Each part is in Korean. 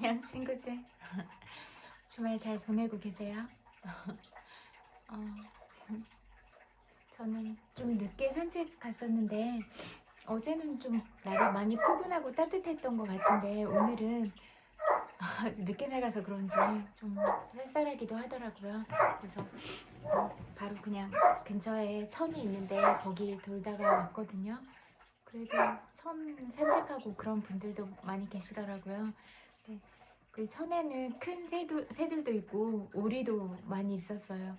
안녕 친구들. 주말 잘 보내고 계세요? 어, 저는 좀 늦게 산책 갔었는데 어제는 좀 날이 많이 포근하고 따뜻했던 것 같은데 오늘은 아주 늦게 나가서 그런지 좀 쌀쌀하기도 하더라고요. 그래서 바로 그냥 근처에 천이 있는데 거기 돌다가 왔거든요. 그래도 천 산책하고 그런 분들도 많이 계시더라고요. 네. 그 천에는 큰 새들도 있고 오리도 많이 있었어요.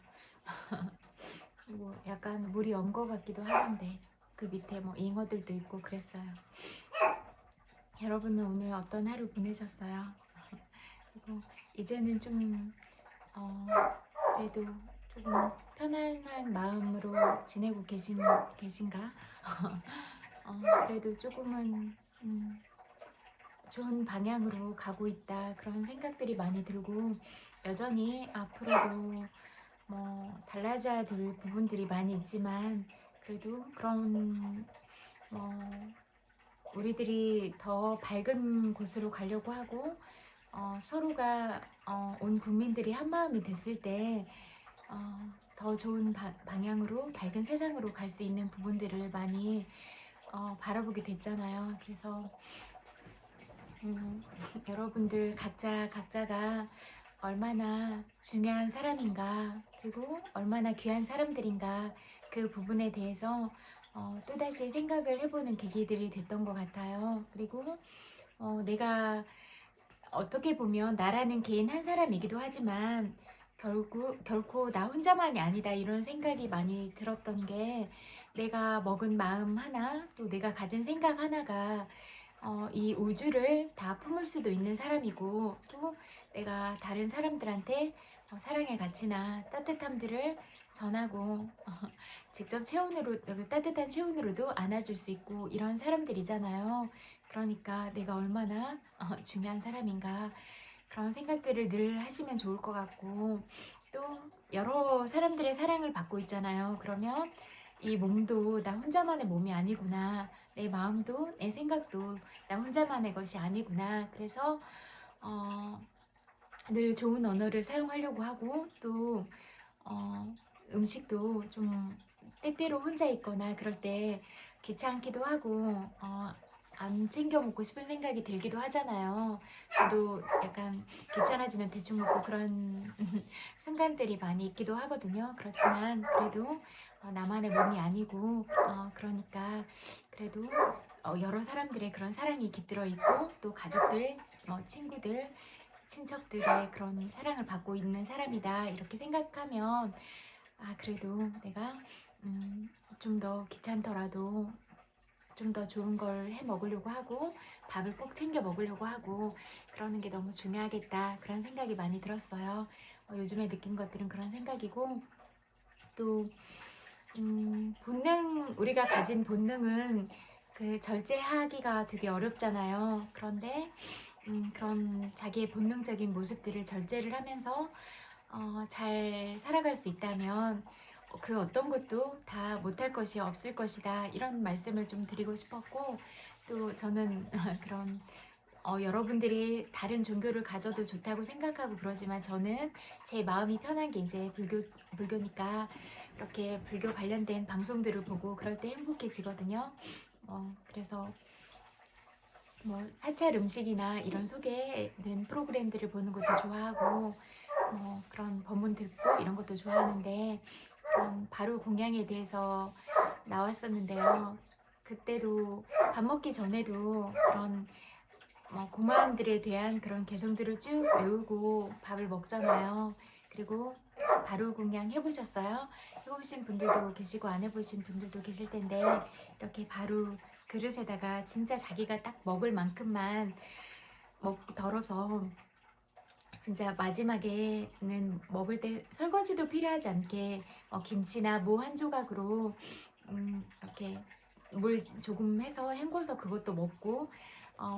뭐 약간 물이 언 것 같기도 하던데 그 밑에 뭐 잉어들도 있고 그랬어요. 여러분은 오늘 어떤 하루 보내셨어요? 그리고 이제는 좀 그래도 조금 편안한 마음으로 지내고 계신가? 그래도 조금은 좋은 방향으로 가고 있다 그런 생각들이 많이 들고 여전히 앞으로도 뭐 달라져야 될 부분들이 많이 있지만 그래도 그런 우리들이 더 밝은 곳으로 가려고 하고 서로가 온 국민들이 한 마음이 됐을 때 더 좋은 방향으로 밝은 세상으로 갈 수 있는 부분들을 많이 바라보게 됐잖아요. 그래서 여러분들 각자가 얼마나 중요한 사람인가 그리고 얼마나 귀한 사람들인가 그 부분에 대해서 또다시 생각을 해보는 계기들이 됐던 것 같아요. 그리고 내가 어떻게 보면 나라는 개인 한 사람이기도 하지만 결코 나 혼자만이 아니다 이런 생각이 많이 들었던 게 내가 먹은 마음 하나 또 내가 가진 생각 하나가 이 우주를 다 품을 수도 있는 사람이고 또 내가 다른 사람들한테 사랑의 가치나 따뜻함들을 전하고 직접 체온으로 따뜻한 체온으로도 안아줄 수 있고 이런 사람들이잖아요. 그러니까 내가 얼마나 중요한 사람인가 그런 생각들을 늘 하시면 좋을 것 같고 또 여러 사람들의 사랑을 받고 있잖아요. 그러면 이 몸도 나 혼자만의 몸이 아니구나. 내 마음도 내 생각도 나 혼자만의 것이 아니구나. 그래서 늘 좋은 언어를 사용하려고 하고 또 음식도 좀 때때로 혼자 있거나 그럴 때 귀찮기도 하고 안 챙겨 먹고 싶은 생각이 들기도 하잖아요. 저도 약간 귀찮아지면 대충 먹고 그런 순간들이 많이 있기도 하거든요. 그렇지만 그래도 나만의 몸이 아니고 그러니까 그래도 여러 사람들의 그런 사랑이 깃들어 있고 또 가족들, 친구들, 친척들의 그런 사랑을 받고 있는 사람이다 이렇게 생각하면 그래도 내가 좀 더 귀찮더라도 좀 더 좋은 걸 해 먹으려고 하고 밥을 꼭 챙겨 먹으려고 하고 그러는 게 너무 중요하겠다 그런 생각이 많이 들었어요. 요즘에 느낀 것들은 그런 생각이고 또 우리가 가진 본능은 그 절제하기가 되게 어렵잖아요. 그런데 그런 자기의 본능적인 모습들을 절제를 하면서 잘 살아갈 수 있다면 그 어떤 것도 다 못할 것이 없을 것이다 이런 말씀을 좀 드리고 싶었고 또 저는 그런 여러분들이 다른 종교를 가져도 좋다고 생각하고 그러지만 저는 제 마음이 편한 게 이제 불교니까 이렇게 불교 관련된 방송들을 보고 그럴 때 행복해지거든요. 그래서 뭐 사찰 음식이나 이런 소개된 프로그램들을 보는 것도 좋아하고 그런 법문 듣고 이런 것도 좋아하는데 그런 바로 공양에 대해서 나왔었는데요. 그때도 밥 먹기 전에도 그런 고마움들에 대한 그런 개성들을 쭉 외우고 밥을 먹잖아요. 그리고 바로 공양 해보셨어요? 해보신 분들도 계시고 안 해보신 분들도 계실 텐데 이렇게 바로 그릇에다가 진짜 자기가 딱 먹을 만큼만 덜어서 진짜 마지막에는 먹을 때 설거지도 필요하지 않게 김치나 무 한 조각으로 이렇게 물 조금 해서 헹궈서 그것도 먹고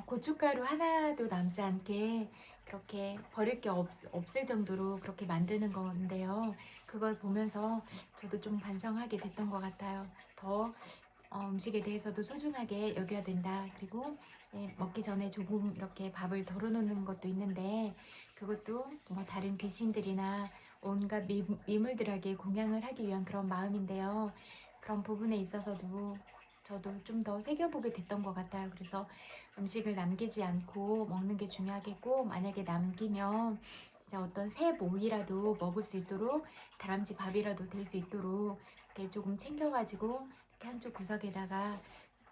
고춧가루 하나도 남지 않게 그렇게 버릴 게 없을 정도로 그렇게 만드는 건데요. 그걸 보면서 저도 좀 반성하게 됐던 것 같아요. 더 음식에 대해서도 소중하게 여겨야 된다. 그리고 먹기 전에 조금 이렇게 밥을 덜어놓는 것도 있는데 그것도 뭐 다른 귀신들이나 온갖 미물들에게 공양을 하기 위한 그런 마음인데요. 그런 부분에 있어서도 저도 좀 더 새겨보게 됐던 것 같아요. 그래서 음식을 남기지 않고 먹는 게 중요하겠고, 만약에 남기면 진짜 어떤 새 모이라도 먹을 수 있도록, 다람쥐 밥이라도 될 수 있도록 이렇게 조금 챙겨가지고 이렇게 한쪽 구석에다가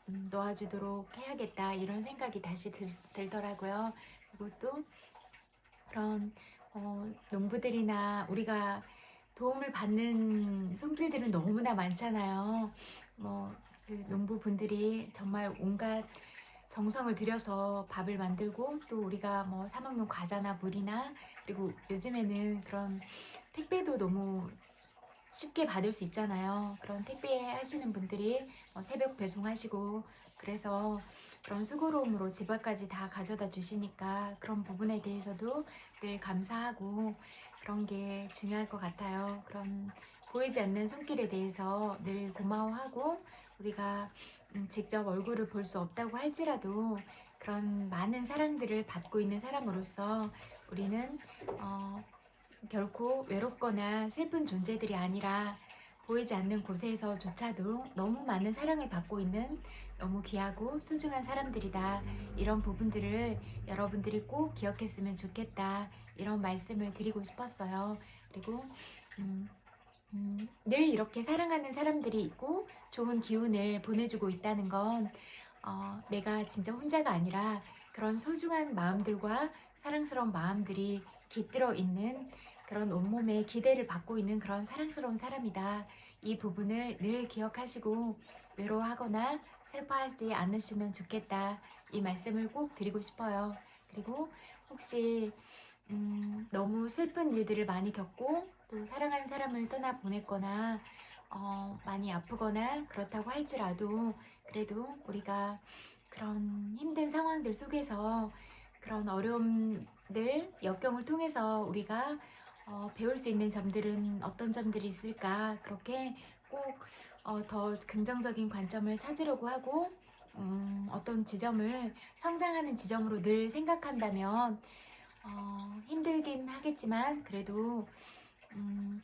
놓아주도록 해야겠다, 이런 생각이 다시 들더라고요. 그리고 또 그런 농부들이나 우리가 도움을 받는 손길들은 너무나 많잖아요. 그 농부분들이 정말 온갖 정성을 들여서 밥을 만들고, 또 우리가 사 먹는 과자나 물이나, 그리고 요즘에는 그런 택배도 너무 쉽게 받을 수 있잖아요. 그런 택배 하시는 분들이 새벽 배송하시고, 그래서 그런 수고로움으로 집 앞까지 다 가져다 주시니까 그런 부분에 대해서도 늘 감사하고 그런 게 중요할 것 같아요. 그런 보이지 않는 손길에 대해서 늘 고마워하고, 우리가 직접 얼굴을 볼 수 없다고 할지라도 그런 많은 사랑들을 받고 있는 사람으로서 우리는 결코 외롭거나 슬픈 존재들이 아니라 보이지 않는 곳에서조차도 너무 많은 사랑을 받고 있는 너무 귀하고 소중한 사람들이다. 이런 부분들을 여러분들이 꼭 기억했으면 좋겠다, 이런 말씀을 드리고 싶었어요. 그리고 늘 이렇게 사랑하는 사람들이 있고 좋은 기운을 보내주고 있다는 건 내가 진짜 혼자가 아니라 그런 소중한 마음들과 사랑스러운 마음들이 깃들어 있는, 그런 온몸에 기대를 받고 있는 그런 사랑스러운 사람이다. 이 부분을 늘 기억하시고 외로워하거나 슬퍼하지 않으시면 좋겠다, 이 말씀을 꼭 드리고 싶어요. 그리고 혹시 너무 슬픈 일들을 많이 겪고 또 사랑하는 사람을 떠나 보냈거나 많이 아프거나 그렇다고 할지라도, 그래도 우리가 그런 힘든 상황들 속에서 그런 어려움들, 역경을 통해서 우리가 배울 수 있는 점들은 어떤 점들이 있을까, 그렇게 꼭 더 긍정적인 관점을 찾으려고 하고 어떤 지점을 성장하는 지점으로 늘 생각한다면 힘들긴 하겠지만 그래도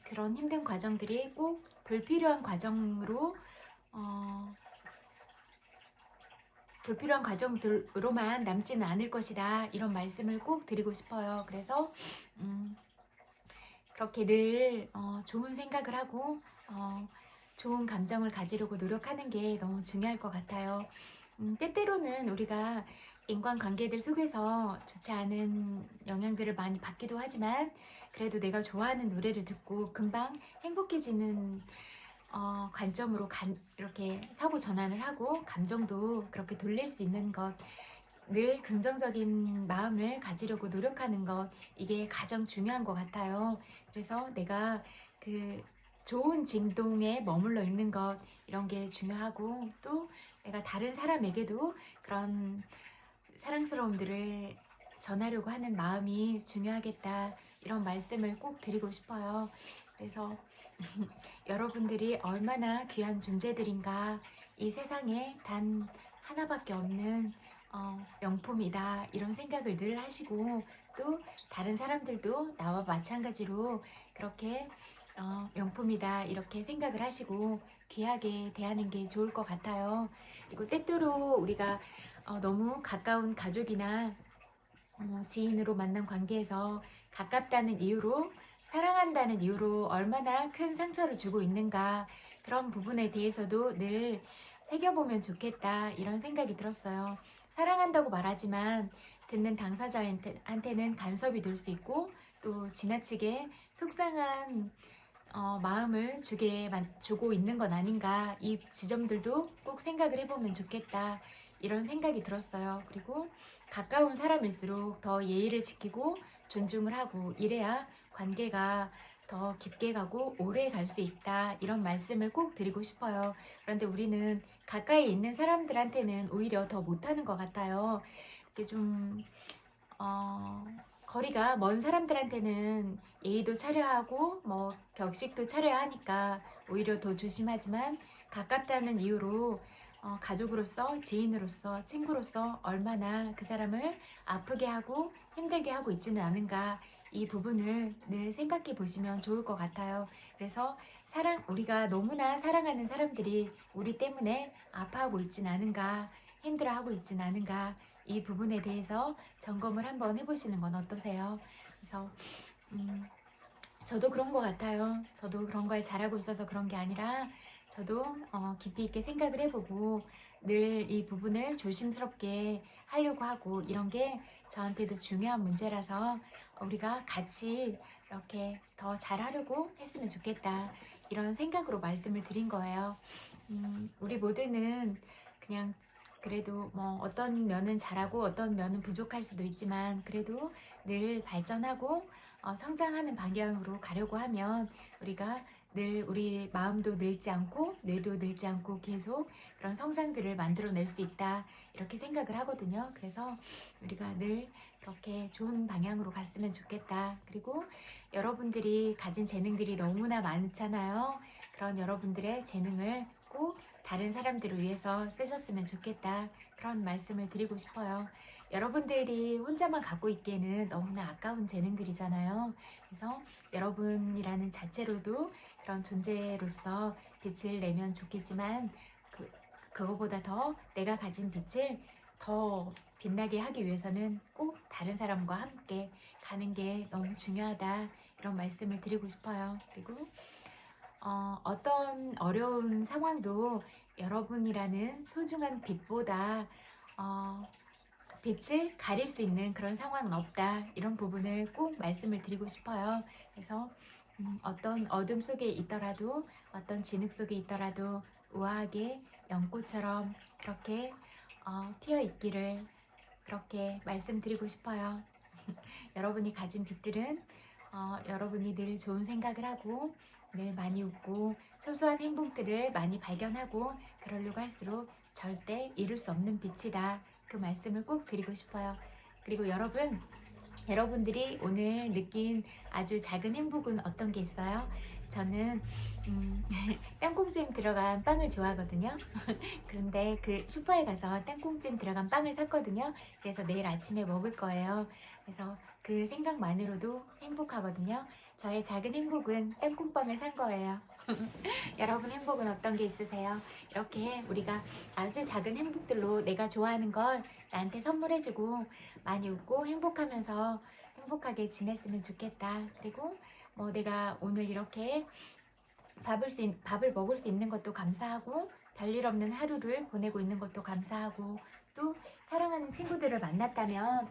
그런 힘든 과정들이 꼭 불필요한 과정으로 불필요한 과정들로만 남지는 않을 것이다, 이런 말씀을 꼭 드리고 싶어요. 그래서 그렇게 늘 좋은 생각을 하고 좋은 감정을 가지려고 노력하는 게 너무 중요할 것 같아요. 때때로는 우리가 인간관계들 속에서 좋지 않은 영향들을 많이 받기도 하지만, 그래도 내가 좋아하는 노래를 듣고 금방 행복해지는 관점으로 이렇게 사고 전환을 하고 감정도 그렇게 돌릴 수 있는 것, 늘 긍정적인 마음을 가지려고 노력하는 것, 이게 가장 중요한 것 같아요. 그래서 내가 그 좋은 진동에 머물러 있는 것, 이런 게 중요하고, 또 내가 다른 사람에게도 그런 사랑스러움들을 전하려고 하는 마음이 중요하겠다, 이런 말씀을 꼭 드리고 싶어요. 그래서 여러분들이 얼마나 귀한 존재들인가, 이 세상에 단 하나밖에 없는 명품이다, 이런 생각을 늘 하시고, 또 다른 사람들도 나와 마찬가지로 그렇게 명품이다, 이렇게 생각을 하시고 귀하게 대하는 게 좋을 것 같아요. 그리고 때때로 우리가 너무 가까운 가족이나 지인으로 만난 관계에서 가깝다는 이유로, 사랑한다는 이유로 얼마나 큰 상처를 주고 있는가, 그런 부분에 대해서도 늘 새겨보면 좋겠다, 이런 생각이 들었어요. 사랑한다고 말하지만 듣는 당사자한테는 간섭이 될 수 있고, 또 지나치게 속상한 마음을 주고 있는 건 아닌가, 이 지점들도 꼭 생각을 해보면 좋겠다, 이런 생각이 들었어요. 그리고 가까운 사람일수록 더 예의를 지키고 존중을 하고, 이래야 관계가 더 깊게 가고 오래 갈 수 있다, 이런 말씀을 꼭 드리고 싶어요. 그런데 우리는 가까이 있는 사람들한테는 오히려 더 못하는 것 같아요. 이렇게 좀 거리가 먼 사람들한테는 예의도 차려야 하고 격식도 차려야 하니까 오히려 더 조심하지만, 가깝다는 이유로 가족으로서, 지인으로서, 친구로서 얼마나 그 사람을 아프게 하고 힘들게 하고 있지는 않은가, 이 부분을 늘 생각해 보시면 좋을 것 같아요. 그래서 우리가 너무나 사랑하는 사람들이 우리 때문에 아파하고 있진 않은가, 힘들어하고 있진 않은가, 이 부분에 대해서 점검을 한번 해보시는 건 어떠세요? 그래서 저도 그런 것 같아요. 저도 그런 걸 잘하고 있어서 그런 게 아니라 저도 깊이 있게 생각을 해보고 늘 이 부분을 조심스럽게 하려고 하고, 이런 게 저한테도 중요한 문제라서 우리가 같이 이렇게 더 잘하려고 했으면 좋겠다, 이런 생각으로 말씀을 드린 거예요. 우리 모두는 그냥 그래도 뭐 어떤 면은 잘하고 어떤 면은 부족할 수도 있지만, 그래도 늘 발전하고 성장하는 방향으로 가려고 하면 우리가 늘 우리 마음도 늙지 않고 뇌도 늙지 않고 계속 그런 성장들을 만들어낼 수 있다, 이렇게 생각을 하거든요. 그래서 우리가 늘 그렇게 좋은 방향으로 갔으면 좋겠다. 그리고 여러분들이 가진 재능들이 너무나 많잖아요. 그런 여러분들의 재능을 꼭 다른 사람들을 위해서 쓰셨으면 좋겠다, 그런 말씀을 드리고 싶어요. 여러분들이 혼자만 갖고 있기에는 너무나 아까운 재능들이잖아요. 그래서 여러분이라는 자체로도 그런 존재로서 빛을 내면 좋겠지만, 그거보다 더 내가 가진 빛을 더 빛나게 하기 위해서는 꼭 다른 사람과 함께 가는 게 너무 중요하다, 이런 말씀을 드리고 싶어요. 그리고 어떤 어려운 상황도 여러분이라는 소중한 빛보다 빛을 가릴 수 있는 그런 상황은 없다, 이런 부분을 꼭 말씀을 드리고 싶어요. 그래서 어떤 어둠 속에 있더라도, 어떤 진흙 속에 있더라도 우아하게 연꽃처럼 그렇게 피어 있기를, 그렇게 말씀드리고 싶어요. 여러분이 가진 빛들은 여러분이 늘 좋은 생각을 하고 늘 많이 웃고 소소한 행복들을 많이 발견하고 그러려고 할수록 절대 잃을 수 없는 빛이다, 그 말씀을 꼭 드리고 싶어요. 그리고 여러분들이 오늘 느낀 아주 작은 행복은 어떤 게 있어요? 저는 땅콩찜 들어간 빵을 좋아하거든요. 그런데 그 슈퍼에 가서 땅콩찜 들어간 빵을 샀거든요. 그래서 내일 아침에 먹을 거예요. 그래서 그 생각만으로도 행복하거든요. 저의 작은 행복은 땅콩빵을 산 거예요. 여러분 행복은 어떤 게 있으세요? 이렇게 우리가 아주 작은 행복들로 내가 좋아하는 걸 나한테 선물해주고 많이 웃고 행복하면서 행복하게 지냈으면 좋겠다. 그리고 뭐 내가 오늘 이렇게 밥을 먹을 수 있는 것도 감사하고, 별일 없는 하루를 보내고 있는 것도 감사하고, 또 사랑하는 친구들을 만났다면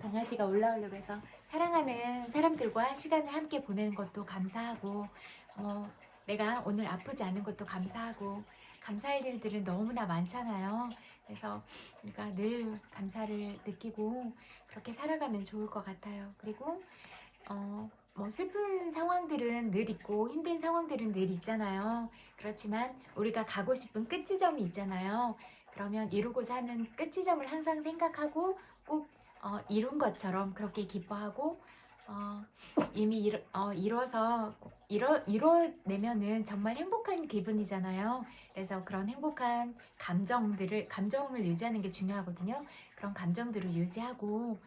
강아지가 올라오려고 해서 사랑하는 사람들과 시간을 함께 보내는 것도 감사하고, 내가 오늘 아프지 않은 것도 감사하고, 감사할 일들은 너무나 많잖아요. 그래서 우리가 늘 감사를 느끼고 그렇게 살아가면 좋을 것 같아요. 그리고 슬픈 상황들은 늘 있고 힘든 상황들은 늘 있잖아요. 그렇지만 우리가 가고 싶은 끝지점이 있잖아요. 그러면 이루고자 하는 끝지점을 항상 생각하고 꼭 이룬 것처럼 그렇게 기뻐하고, 이미 이뤄내면은 정말 행복한 기분이잖아요. 그래서 그런 행복한 감정을 유지하는 게 중요하거든요. 그런 감정들을 유지하고,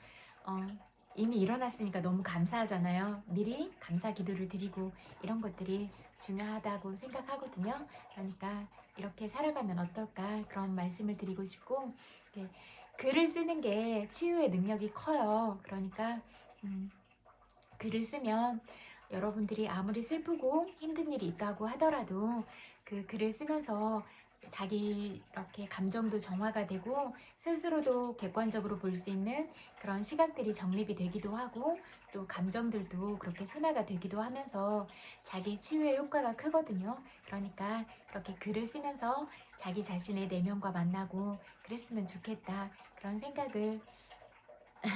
이미 일어났으니까 너무 감사하잖아요. 미리 감사 기도를 드리고, 이런 것들이 중요하다고 생각하거든요. 그러니까 이렇게 살아가면 어떨까, 그런 말씀을 드리고 싶고, 글을 쓰는 게 치유의 능력이 커요. 그러니까 글을 쓰면 여러분들이 아무리 슬프고 힘든 일이 있다고 하더라도 그 글을 쓰면서 자기 이렇게 감정도 정화가 되고 스스로도 객관적으로 볼 수 있는 그런 시각들이 정립이 되기도 하고, 또 감정들도 그렇게 순화가 되기도 하면서 자기 치유의 효과가 크거든요. 그러니까 그렇게 글을 쓰면서 자기 자신의 내면과 만나고 그랬으면 좋겠다, 그런 생각을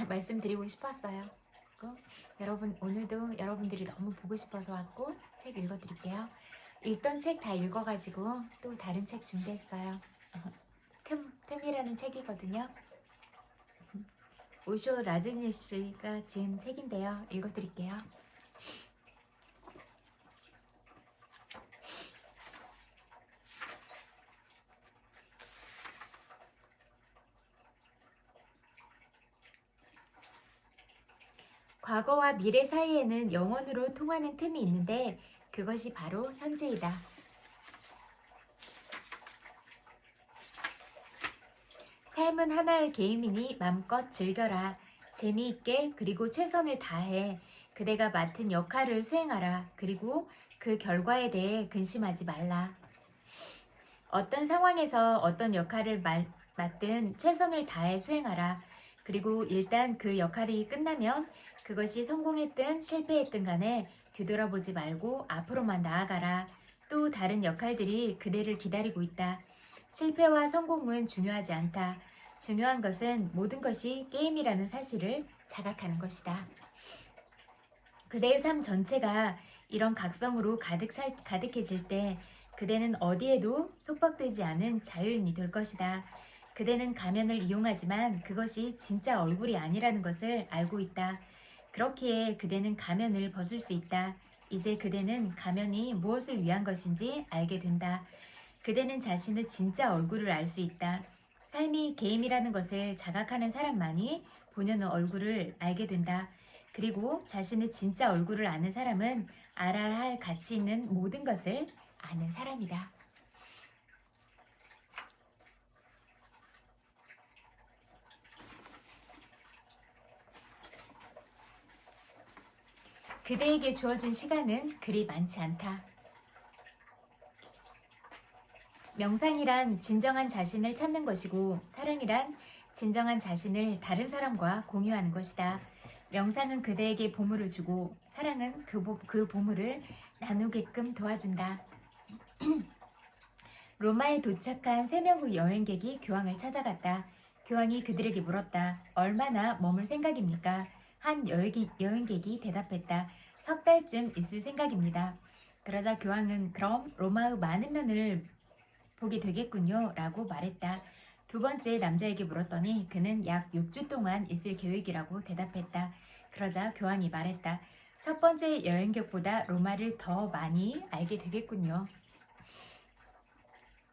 말씀드리고 싶었어요. 여러분, 오늘도 여러분들이 너무 보고 싶어서 왔고 책 읽어드릴게요. 읽던 책 다 읽어가지고 또 다른 책 준비했어요. 틈이라는 책이거든요. 오쇼 라즈니시가 지은 책인데요. 읽어드릴게요. 과거와 미래 사이에는 영원으로 통하는 틈이 있는데 그것이 바로 현재이다. 삶은 하나의 게임이니 맘껏 즐겨라. 재미있게 그리고 최선을 다해 그대가 맡은 역할을 수행하라. 그리고 그 결과에 대해 근심하지 말라. 어떤 상황에서 어떤 역할을 맡든 최선을 다해 수행하라. 그리고 일단 그 역할이 끝나면 그것이 성공했든 실패했든 간에 뒤돌아보지 말고 앞으로만 나아가라. 또 다른 역할들이 그대를 기다리고 있다. 실패와 성공은 중요하지 않다. 중요한 것은 모든 것이 게임이라는 사실을 자각하는 것이다. 그대의 삶 전체가 이런 각성으로 가득해질 때 그대는 어디에도 속박되지 않은 자유인이 될 것이다. 그대는 가면을 이용하지만 그것이 진짜 얼굴이 아니라는 것을 알고 있다. 그렇기에 그대는 가면을 벗을 수 있다. 이제 그대는 가면이 무엇을 위한 것인지 알게 된다. 그대는 자신의 진짜 얼굴을 알 수 있다. 삶이 게임이라는 것을 자각하는 사람만이 본연의 얼굴을 알게 된다. 그리고 자신의 진짜 얼굴을 아는 사람은 알아야 할 가치 있는 모든 것을 아는 사람이다. 그대에게 주어진 시간은 그리 많지 않다. 명상이란 진정한 자신을 찾는 것이고 사랑이란 진정한 자신을 다른 사람과 공유하는 것이다. 명상은 그대에게 보물을 주고 사랑은 그 보물을 나누게끔 도와준다. 로마에 도착한 3명의 여행객이 교황을 찾아갔다. 교황이 그들에게 물었다. 얼마나 머물 생각입니까? 한 여행객이 대답했다. 3달쯤 있을 생각입니다. 그러자 교황은 그럼 로마의 많은 면을 보게 되겠군요 라고 말했다. 두 번째 남자에게 물었더니 그는 약 6주 동안 있을 계획이라고 대답했다. 그러자 교황이 말했다. 첫 번째 여행객보다 로마를 더 많이 알게 되겠군요.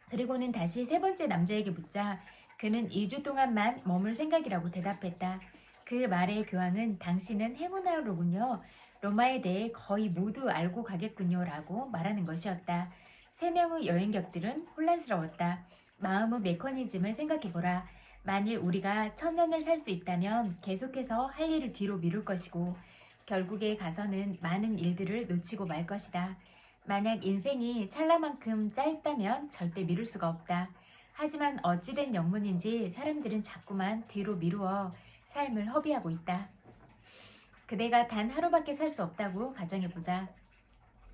그리고는 다시 세 번째 남자에게 묻자 그는 2주 동안만 머물 생각이라고 대답했다. 그 말에 교황은 당신은 행운아로군요. 로마에 대해 거의 모두 알고 가겠군요 라고 말하는 것이었다. 3명의 여행객들은 혼란스러웠다. 마음의 메커니즘을 생각해보라. 만일 우리가 1000년을 살 수 있다면 계속해서 할 일을 뒤로 미룰 것이고 결국에 가서는 많은 일들을 놓치고 말 것이다. 만약 인생이 찰나만큼 짧다면 절대 미룰 수가 없다. 하지만 어찌된 영문인지 사람들은 자꾸만 뒤로 미루어 삶을 허비하고 있다. 그대가 단 하루밖에 살 수 없다고 가정해보자.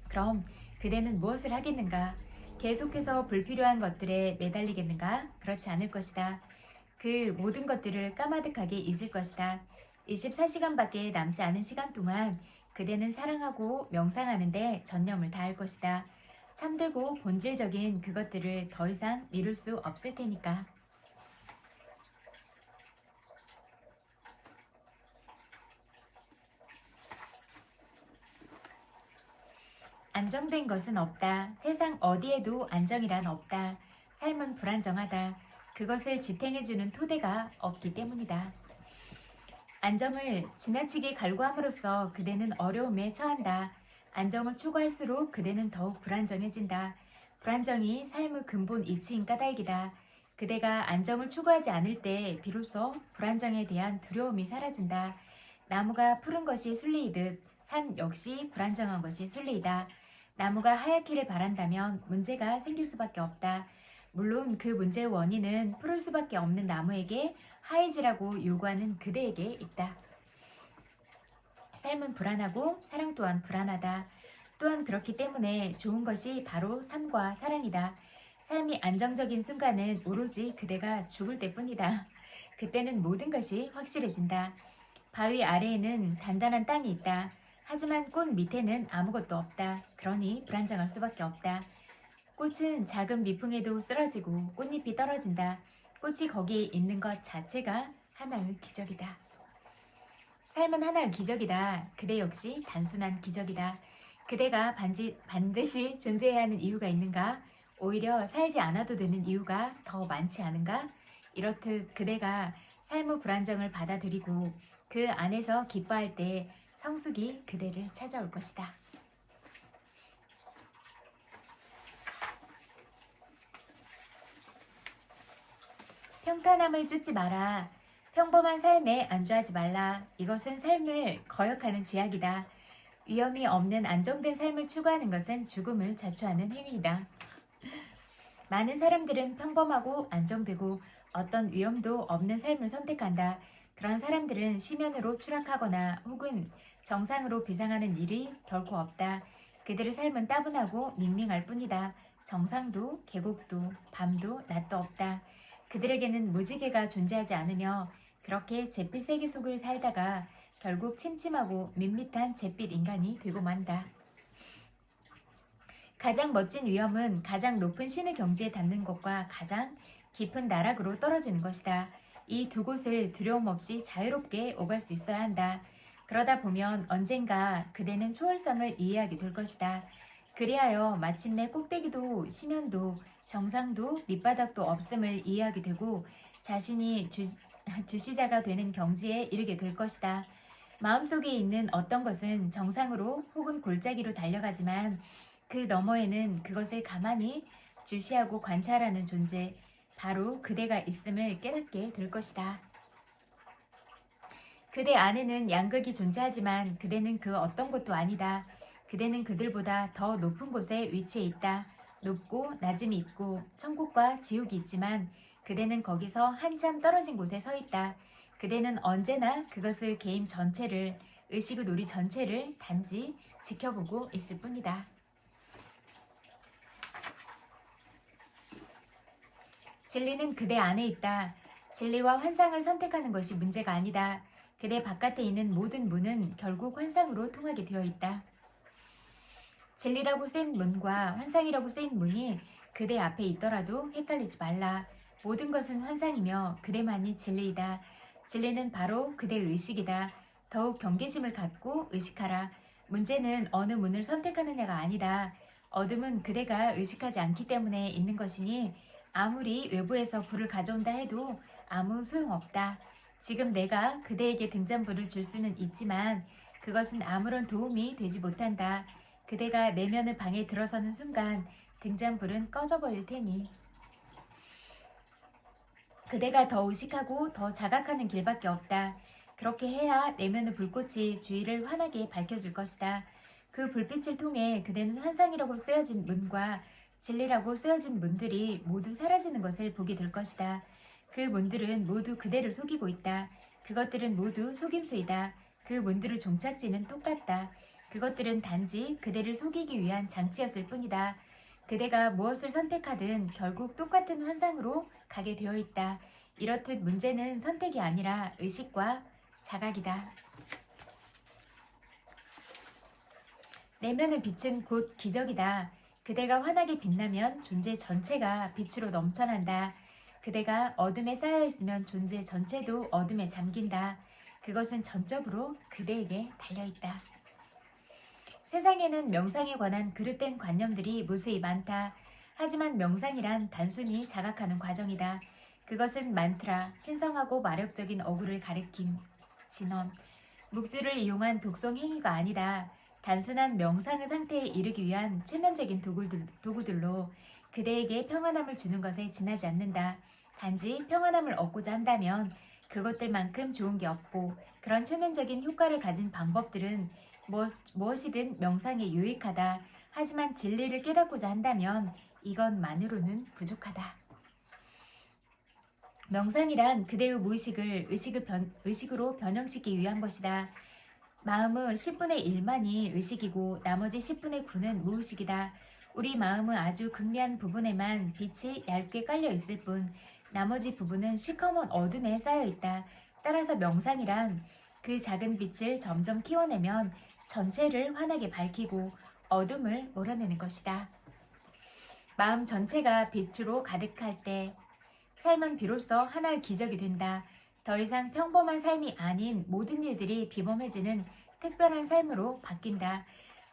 그럼 그대는 무엇을 하겠는가? 계속해서 불필요한 것들에 매달리겠는가? 그렇지 않을 것이다. 그 모든 것들을 까마득하게 잊을 것이다. 24시간밖에 남지 않은 시간 동안 그대는 사랑하고 명상하는데 전념을 다할 것이다. 참되고 본질적인 그것들을 더 이상 미룰 수 없을 테니까. 안정된 것은 없다. 세상 어디에도 안정이란 없다. 삶은 불안정하다. 그것을 지탱해주는 토대가 없기 때문이다. 안정을 지나치게 갈구함으로써 그대는 어려움에 처한다. 안정을 추구할수록 그대는 더욱 불안정해진다. 불안정이 삶의 근본 이치인 까닭이다. 그대가 안정을 추구하지 않을 때 비로소 불안정에 대한 두려움이 사라진다. 나무가 푸른 것이 순리이듯 산 역시 불안정한 것이 순리이다. 나무가 하얗기를 바란다면 문제가 생길 수밖에 없다. 물론 그 문제의 원인은 푸를 수밖에 없는 나무에게 하얘지라고 요구하는 그대에게 있다. 삶은 불안하고 사랑 또한 불안하다. 또한 그렇기 때문에 좋은 것이 바로 삶과 사랑이다. 삶이 안정적인 순간은 오로지 그대가 죽을 때뿐이다. 그때는 모든 것이 확실해진다. 바위 아래에는 단단한 땅이 있다. 하지만 꽃 밑에는 아무것도 없다. 그러니 불안정할 수밖에 없다. 꽃은 작은 미풍에도 쓰러지고 꽃잎이 떨어진다. 꽃이 거기에 있는 것 자체가 하나의 기적이다. 삶은 하나의 기적이다. 그대 역시 단순한 기적이다. 그대가 반드시 존재해야 하는 이유가 있는가? 오히려 살지 않아도 되는 이유가 더 많지 않은가? 이렇듯 그대가 삶의 불안정을 받아들이고 그 안에서 기뻐할 때 성숙이 그대를 찾아올 것이다. 평탄함을 쫓지 마라. 평범한 삶에 안주하지 말라. 이것은 삶을 거역하는 죄악이다. 위험이 없는 안정된 삶을 추구하는 것은 죽음을 자초하는 행위이다. 많은 사람들은 평범하고 안정되고 어떤 위험도 없는 삶을 선택한다. 그런 사람들은 심연으로 추락하거나 혹은 정상으로 비상하는 일이 결코 없다. 그들의 삶은 따분하고 밍밍할 뿐이다. 정상도 계곡도 밤도 낮도 없다. 그들에게는 무지개가 존재하지 않으며 그렇게 잿빛 세계 속을 살다가 결국 침침하고 밋밋한 잿빛 인간이 되고 만다. 가장 멋진 위험은 가장 높은 신의 경지에 닿는 것과 가장 깊은 나락으로 떨어지는 것이다. 이 두 곳을 두려움 없이 자유롭게 오갈 수 있어야 한다. 그러다 보면 언젠가 그대는 초월성을 이해하게 될 것이다. 그리하여 마침내 꼭대기도 심연도 정상도 밑바닥도 없음을 이해하게 되고 자신이 주시자가 되는 경지에 이르게 될 것이다. 마음속에 있는 어떤 것은 정상으로 혹은 골짜기로 달려가지만 그 너머에는 그것을 가만히 주시하고 관찰하는 존재, 바로 그대가 있음을 깨닫게 될 것이다. 그대 안에는 양극이 존재하지만 그대는 그 어떤 것도 아니다. 그대는 그들보다 더 높은 곳에 위치해 있다. 높고 낮음이 있고 천국과 지옥이 있지만 그대는 거기서 한참 떨어진 곳에 서 있다. 그대는 언제나 그것을 게임 전체를, 의식의 놀이 전체를 단지 지켜보고 있을 뿐이다. 진리는 그대 안에 있다. 진리와 환상을 선택하는 것이 문제가 아니다. 그대 바깥에 있는 모든 문은 결국 환상으로 통하게 되어 있다. 진리라고 쓰인 문과 환상이라고 쓰인 문이 그대 앞에 있더라도 헷갈리지 말라. 모든 것은 환상이며 그대만이 진리이다. 진리는 바로 그대의 의식이다. 더욱 경계심을 갖고 의식하라. 문제는 어느 문을 선택하느냐가 아니다. 어둠은 그대가 의식하지 않기 때문에 있는 것이니 아무리 외부에서 불을 가져온다 해도 아무 소용없다. 지금 내가 그대에게 등잔불을 줄 수는 있지만 그것은 아무런 도움이 되지 못한다. 그대가 내면의 방에 들어서는 순간 등잔불은 꺼져버릴 테니. 그대가 더 의식하고 더 자각하는 길밖에 없다. 그렇게 해야 내면의 불꽃이 주위를 환하게 밝혀줄 것이다. 그 불빛을 통해 그대는 환상이라고 쓰여진 문과 진리라고 쓰여진 문들이 모두 사라지는 것을 보게 될 것이다. 그 문들은 모두 그대를 속이고 있다. 그것들은 모두 속임수이다. 그 문들의 종착지는 똑같다. 그것들은 단지 그대를 속이기 위한 장치였을 뿐이다. 그대가 무엇을 선택하든 결국 똑같은 환상으로 가게 되어 있다. 이렇듯 문제는 선택이 아니라 의식과 자각이다. 내면의 빛은 곧 기적이다. 그대가 환하게 빛나면 존재 전체가 빛으로 넘쳐난다. 그대가 어둠에 쌓여있으면 존재 전체도 어둠에 잠긴다. 그것은 전적으로 그대에게 달려있다. 세상에는 명상에 관한 그릇된 관념들이 무수히 많다. 하지만 명상이란 단순히 자각하는 과정이다. 그것은 만트라, 신성하고 마력적인 어구를 가리킴, 진원, 묵주를 이용한 독성 행위가 아니다. 단순한 명상의 상태에 이르기 위한 최면적인 도구들로 그대에게 평안함을 주는 것에 지나지 않는다. 단지 평안함을 얻고자 한다면 그것들만큼 좋은 게 없고 그런 최면적인 효과를 가진 방법들은 무엇이든 명상에 유익하다. 하지만 진리를 깨닫고자 한다면 이것만으로는 부족하다. 명상이란 그대의 무의식을 의식으로 변형시키기 위한 것이다. 마음의 10분의 1만이 의식이고 나머지 10분의 9는 무의식이다. 우리 마음의 아주 극미한 부분에만 빛이 얇게 깔려 있을 뿐 나머지 부분은 시커먼 어둠에 쌓여 있다. 따라서 명상이란 그 작은 빛을 점점 키워내면 전체를 환하게 밝히고 어둠을 몰아내는 것이다. 마음 전체가 빛으로 가득할 때 삶은 비로소 하나의 기적이 된다. 더 이상 평범한 삶이 아닌 모든 일들이 비범해지는 특별한 삶으로 바뀐다.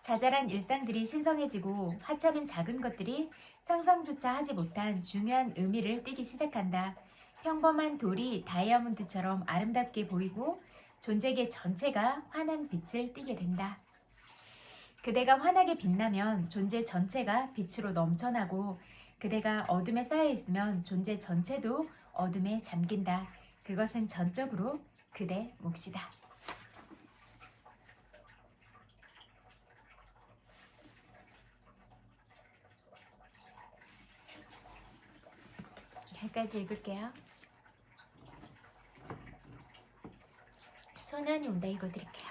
자잘한 일상들이 신성해지고 하찮은 작은 것들이 상상조차 하지 못한 중요한 의미를 띠기 시작한다. 평범한 돌이 다이아몬드처럼 아름답게 보이고 존재계 전체가 환한 빛을 띠게 된다. 그대가 환하게 빛나면 존재 전체가 빛으로 넘쳐나고 그대가 어둠에 쌓여 있으면 존재 전체도 어둠에 잠긴다. 그것은 전적으로 그대 몫이다. 여기까지 읽을게요. 소년이 온다 읽어드릴게요.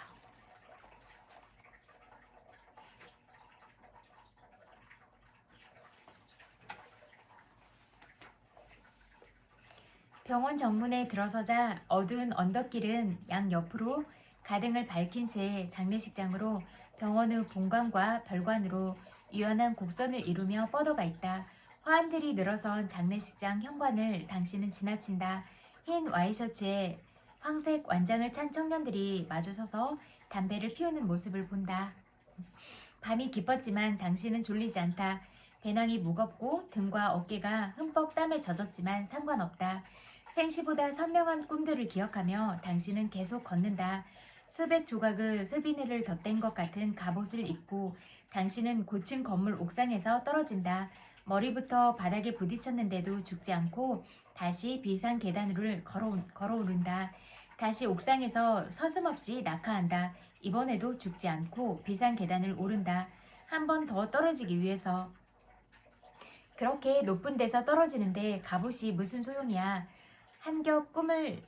병원 정문에 들어서자 어두운 언덕길은 양옆으로 가등을 밝힌 채 장례식장으로 병원의 본관과 별관으로 유연한 곡선을 이루며 뻗어가 있다. 화환들이 늘어선 장례식장 현관을 당신은 지나친다. 흰 와이셔츠에 황색 완장을 찬 청년들이 마주서서 담배를 피우는 모습을 본다. 밤이 깊었지만 당신은 졸리지 않다. 배낭이 무겁고 등과 어깨가 흠뻑 땀에 젖었지만 상관없다. 생시보다 선명한 꿈들을 기억하며 당신은 계속 걷는다. 수백 조각의 쇠비늘을 덧댄 것 같은 갑옷을 입고 당신은 고층 건물 옥상에서 떨어진다. 머리부터 바닥에 부딪혔는데도 죽지 않고 다시 비상 계단을 걸어오른다. 다시 옥상에서 서슴없이 낙하한다. 이번에도 죽지 않고 비상 계단을 오른다. 한 번 더 떨어지기 위해서. 그렇게 높은 데서 떨어지는데 갑옷이 무슨 소용이야. 한 겹 꿈을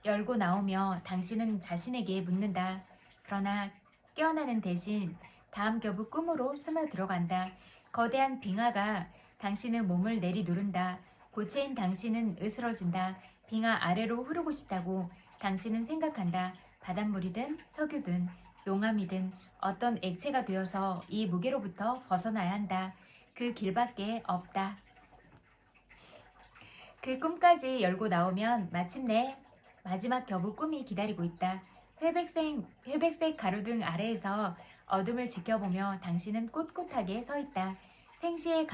열고 나오며 당신은 자신에게 묻는다. 그러나 깨어나는 대신 다음 겹의 꿈으로 스며 들어간다. 거대한 빙하가 당신의 몸을 내리누른다. 고체인 당신은 으스러진다. 빙하 아래로 흐르고 싶다고 당신은 생각한다. 바닷물이든 석유든 용암이든 어떤 액체가 되어서 이 무게로부터 벗어나야 한다. 그 길밖에 없다. 그 꿈까지 열고 나오면 마침내 마지막 겹의 꿈이 기다리고 있다. 회백색 가로등 아래에서 어둠을 지켜보며 당신은 꼿꼿하게 서 있다. 생시에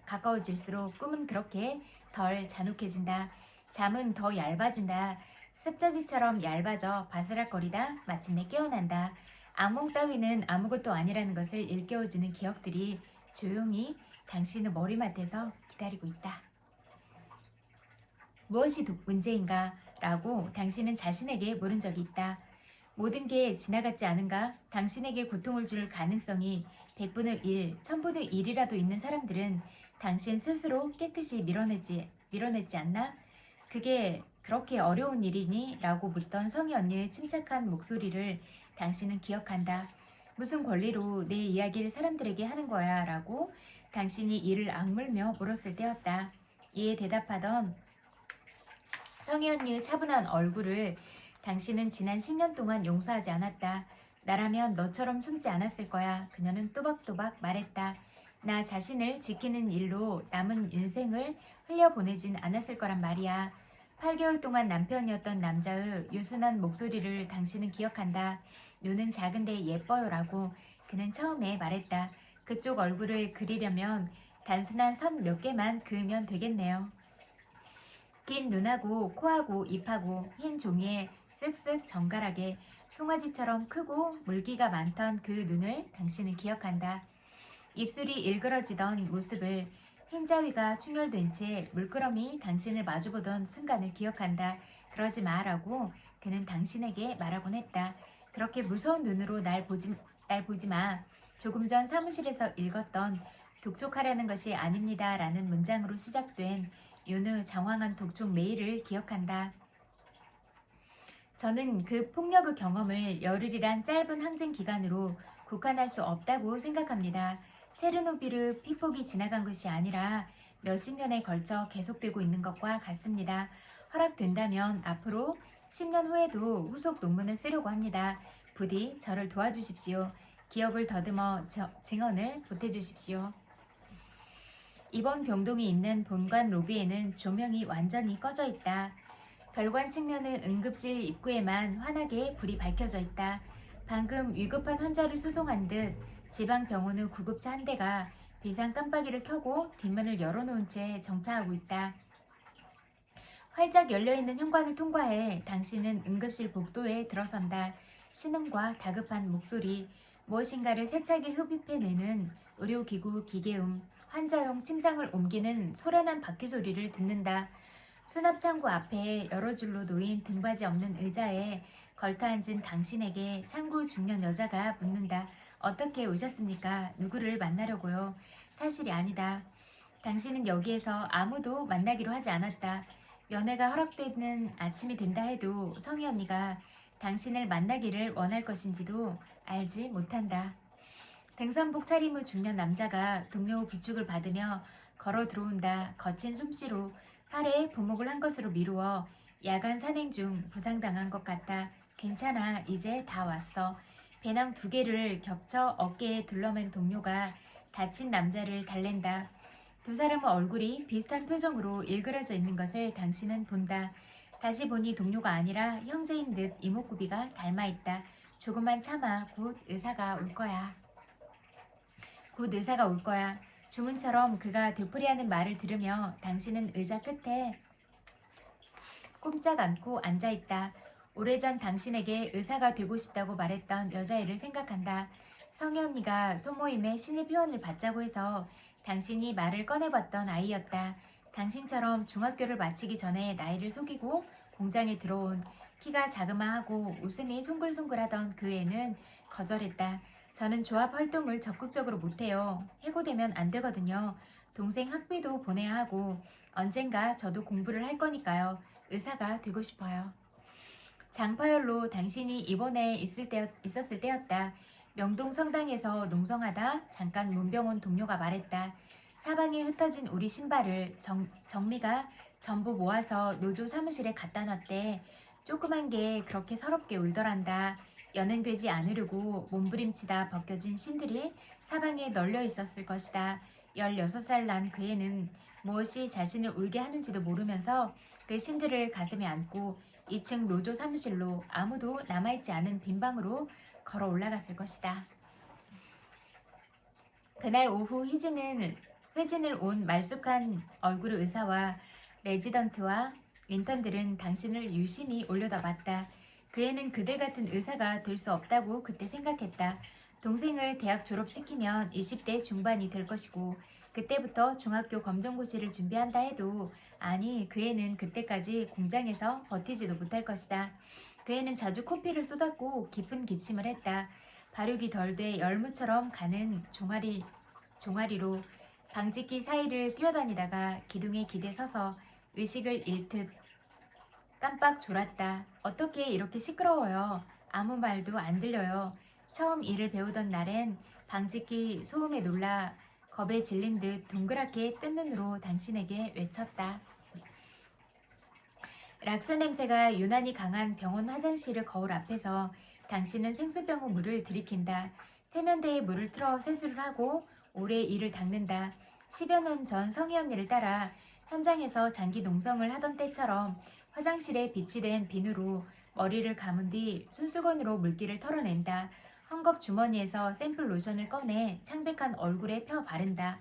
가까워질수록 꿈은 그렇게 덜 잔혹해진다. 잠은 더 얇아진다. 습자지처럼 얇아져 바스락거리다 마침내 깨어난다. 악몽 따위는 아무것도 아니라는 것을 일깨워주는 기억들이 조용히 당신의 머리맡에서 기다리고 있다. 무엇이 문제인가? 라고 당신은 자신에게 물은 적이 있다. 모든 게 지나갔지 않은가? 당신에게 고통을 줄 가능성이 100분의 1, 1000분의 1이라도 있는 사람들은 당신 스스로 깨끗이 밀어냈지 않나? 그게 그렇게 어려운 일이니? 라고 묻던 성희 언니의 침착한 목소리를 당신은 기억한다. 무슨 권리로 내 이야기를 사람들에게 하는 거야? 라고 당신이 이를 악물며 물었을 때였다. 이에 대답하던 성희 언니의 차분한 얼굴을 당신은 지난 10년 동안 용서하지 않았다. 나라면 너처럼 숨지 않았을 거야. 그녀는 또박또박 말했다. 나 자신을 지키는 일로 남은 인생을 흘려보내진 않았을 거란 말이야. 8개월 동안 남편이었던 남자의 유순한 목소리를 당신은 기억한다. 눈은 작은데 예뻐요 라고 그는 처음에 말했다. 그쪽 얼굴을 그리려면 단순한 선 몇 개만 그으면 되겠네요. 긴 눈하고 코하고 입하고 흰 종이에 쓱쓱 정갈하게 송아지처럼 크고 물기가 많던 그 눈을 당신은 기억한다. 입술이 일그러지던 모습을 흰자위가 충혈된 채 물끄러미 당신을 마주보던 순간을 기억한다. 그러지 마라고 그는 당신에게 말하곤 했다. 그렇게 무서운 눈으로 날 보지 마. 조금 전 사무실에서 읽었던 독촉하려는 것이 아닙니다 라는 문장으로 시작된 윤의 장황한 독촉 메일을 기억한다. 저는 그 폭력의 경험을 열흘이란 짧은 항쟁 기간으로 국한할 수 없다고 생각합니다. 체르노빌의 피폭이 지나간 것이 아니라 몇십 년에 걸쳐 계속되고 있는 것과 같습니다. 허락된다면 앞으로 10년 후에도 후속 논문을 쓰려고 합니다. 부디 저를 도와주십시오. 기억을 더듬어 증언을 보태주십시오. 이번 병동이 있는 본관 로비에는 조명이 완전히 꺼져 있다. 별관 측면의 응급실 입구에만 환하게 불이 밝혀져 있다. 방금 위급한 환자를 수송한 듯 지방병원의 구급차 한 대가 비상 깜빡이를 켜고 뒷문을 열어놓은 채 정차하고 있다. 활짝 열려있는 현관을 통과해 당신은 응급실 복도에 들어선다. 신음과 다급한 목소리, 무엇인가를 세차게 흡입해내는 의료기구 기계음, 환자용 침상을 옮기는 소란한 바퀴 소리를 듣는다. 수납창고 앞에 여러 줄로 놓인 등받이 없는 의자에 걸터앉은 당신에게 창구 중년 여자가 묻는다. 어떻게 오셨습니까? 누구를 만나려고요? 사실이 아니다. 당신은 여기에서 아무도 만나기로 하지 않았다. 연애가 허락되는 아침이 된다 해도 성희 언니가 당신을 만나기를 원할 것인지도 알지 못한다. 등산복 차림 후 중년 남자가 동료 부축을 받으며 걸어 들어온다. 거친 솜씨로 팔에 부목을 한 것으로 미루어 야간 산행 중 부상당한 것 같다. 괜찮아, 이제 다 왔어. 배낭 2개를 겹쳐 어깨에 둘러맨 동료가 다친 남자를 달랜다. 두 사람의 얼굴이 비슷한 표정으로 일그러져 있는 것을 당신은 본다. 다시 보니 동료가 아니라 형제인 듯 이목구비가 닮아있다. 조금만 참아. 곧 의사가 올 거야. 곧 의사가 올 거야. 주문처럼 그가 되풀이하는 말을 들으며 당신은 의자 끝에 꼼짝 않고 앉아있다. 오래전 당신에게 의사가 되고 싶다고 말했던 여자애를 생각한다. 성희 언니가 소모임에 신입 회원을 받자고 해서 당신이 말을 꺼내봤던 아이였다. 당신처럼 중학교를 마치기 전에 나이를 속이고 공장에 들어온 키가 자그마하고 웃음이 송글송글하던 그 애는 거절했다. 저는 조합 활동을 적극적으로 못해요. 해고되면 안 되거든요. 동생 학비도 보내야 하고 언젠가 저도 공부를 할 거니까요. 의사가 되고 싶어요. 장파열로 당신이 입원해 있었을 때였다. 명동 성당에서 농성하다 잠깐 문병 온 동료가 말했다. 사방에 흩어진 우리 신발을 정미가 전부 모아서 노조 사무실에 갖다 놨대. 조그만 게 그렇게 서럽게 울더란다. 연행되지 않으려고 몸부림치다 벗겨진 신들이 사방에 널려 있었을 것이다. 16살 난 그 애는 무엇이 자신을 울게 하는지도 모르면서 그 신들을 가슴에 안고 2층 노조 사무실로 아무도 남아있지 않은 빈 방으로 걸어 올라갔을 것이다. 그날 오후 회진을 온 말쑥한 얼굴의 의사와 레지던트와 인턴들은 당신을 유심히 올려다봤다. 그 애는 그들 같은 의사가 될 수 없다고 그때 생각했다. 동생을 대학 졸업시키면 20대 중반이 될 것이고 그때부터 중학교 검정고시를 준비한다 해도 아니 그 애는 그때까지 공장에서 버티지도 못할 것이다. 그 애는 자주 코피를 쏟았고 깊은 기침을 했다. 발육이 덜 돼 열무처럼 가는 종아리로 방직기 사이를 뛰어다니다가 기둥에 기대 서서 의식을 잃듯 깜빡 졸았다. 어떻게 이렇게 시끄러워요. 아무 말도 안 들려요. 처음 일을 배우던 날엔 방직기 소음에 놀라 겁에 질린 듯 동그랗게 뜬 눈으로 당신에게 외쳤다. 락스 냄새가 유난히 강한 병원 화장실의 거울 앞에서 당신은 생수병의 물을 들이킨다. 세면대에 물을 틀어 세수를 하고 오래 이를 닦는다. 10여 년 전 성희 언니를 따라 현장에서 장기 농성을 하던 때처럼 화장실에 비치된 비누로 머리를 감은 뒤 손수건으로 물기를 털어낸다. 헝겊 주머니에서 샘플 로션을 꺼내 창백한 얼굴에 펴 바른다.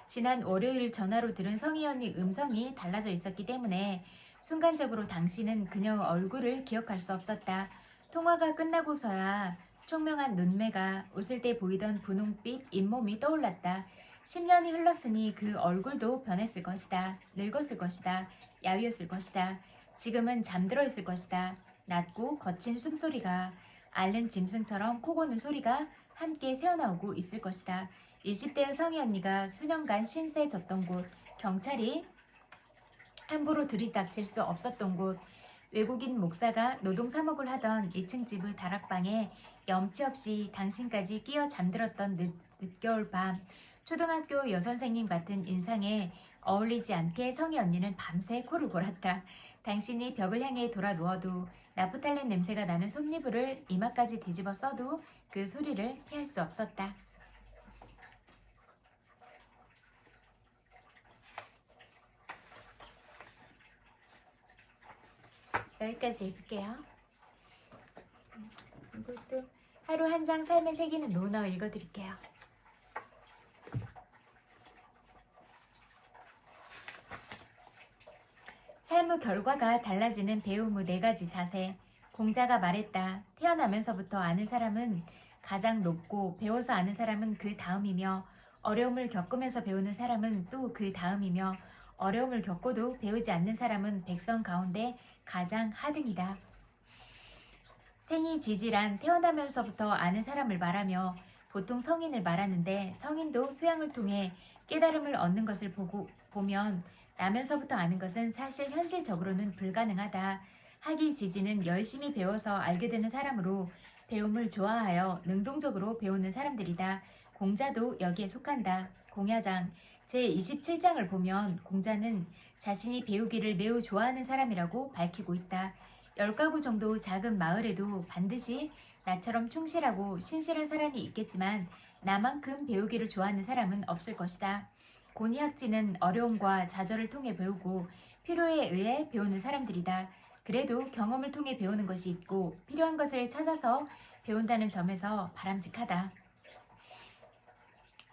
지난 월요일 전화로 들은 성희 언니 음성이 달라져 있었기 때문에 순간적으로 당신은 그녀의 얼굴을 기억할 수 없었다. 통화가 끝나고서야 총명한 눈매가 웃을 때 보이던 분홍빛 잇몸이 떠올랐다. 10년이 흘렀으니 그 얼굴도 변했을 것이다. 늙었을 것이다. 야위었을 것이다. 지금은 잠들어 있을 것이다. 낮고 거친 숨소리가 앓는 짐승처럼 코 고는 소리가 함께 새어나오고 있을 것이다. 20대의 성희 언니가 수년간 신세졌던 곳, 경찰이 함부로 들이닥칠 수 없었던 곳, 외국인 목사가 노동 3억을 하던 2층 집의 다락방에 염치 없이 당신까지 끼어 잠들었던 늦겨울 밤, 초등학교 여선생님 같은 인상에 어울리지 않게 성희 언니는 밤새 코를 골았다. 당신이 벽을 향해 돌아 누워도 나프탈렌 냄새가 나는 솜니부를 이마까지 뒤집어 써도 그 소리를 피할 수 없었다. 여기까지 읽을게요. 이것도 하루 한 장 삶의 새기는 논어 읽어드릴게요. 삶의 결과가 달라지는 배움 후 4가지 자세. 공자가 말했다. 태어나면서부터 아는 사람은 가장 높고 배워서 아는 사람은 그 다음이며 어려움을 겪으면서 배우는 사람은 또 그 다음이며 어려움을 겪고도 배우지 않는 사람은 백성 가운데 가장 하등이다. 생이 지질한 태어나면서부터 아는 사람을 말하며 보통 성인을 말하는데 성인도 수양을 통해 깨달음을 얻는 것을 보면 나면서부터 아는 것은 사실 현실적으로는 불가능하다. 학이지지는 열심히 배워서 알게 되는 사람으로 배움을 좋아하여 능동적으로 배우는 사람들이다. 공자도 여기에 속한다. 공야장 제27장을 보면 공자는 자신이 배우기를 매우 좋아하는 사람이라고 밝히고 있다. 10가구 정도 작은 마을에도 반드시 나처럼 충실하고 신실한 사람이 있겠지만 나만큼 배우기를 좋아하는 사람은 없을 것이다. 곤이학지는 어려움과 좌절을 통해 배우고 필요에 의해 배우는 사람들이다. 그래도 경험을 통해 배우는 것이 있고 필요한 것을 찾아서 배운다는 점에서 바람직하다.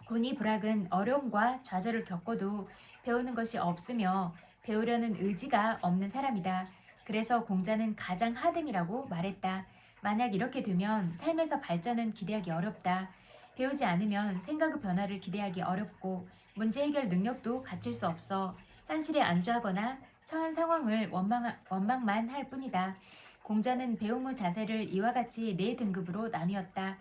곤이불학은 어려움과 좌절을 겪어도 배우는 것이 없으며 배우려는 의지가 없는 사람이다. 그래서 공자는 가장 하등이라고 말했다. 만약 이렇게 되면 삶에서 발전은 기대하기 어렵다. 배우지 않으면 생각의 변화를 기대하기 어렵고 문제 해결 능력도 갖출 수 없어 현실에 안주하거나 처한 상황을 원망만 할 뿐이다. 공자는 배움 후 자세를 이와 같이 4등급으로 나뉘었다.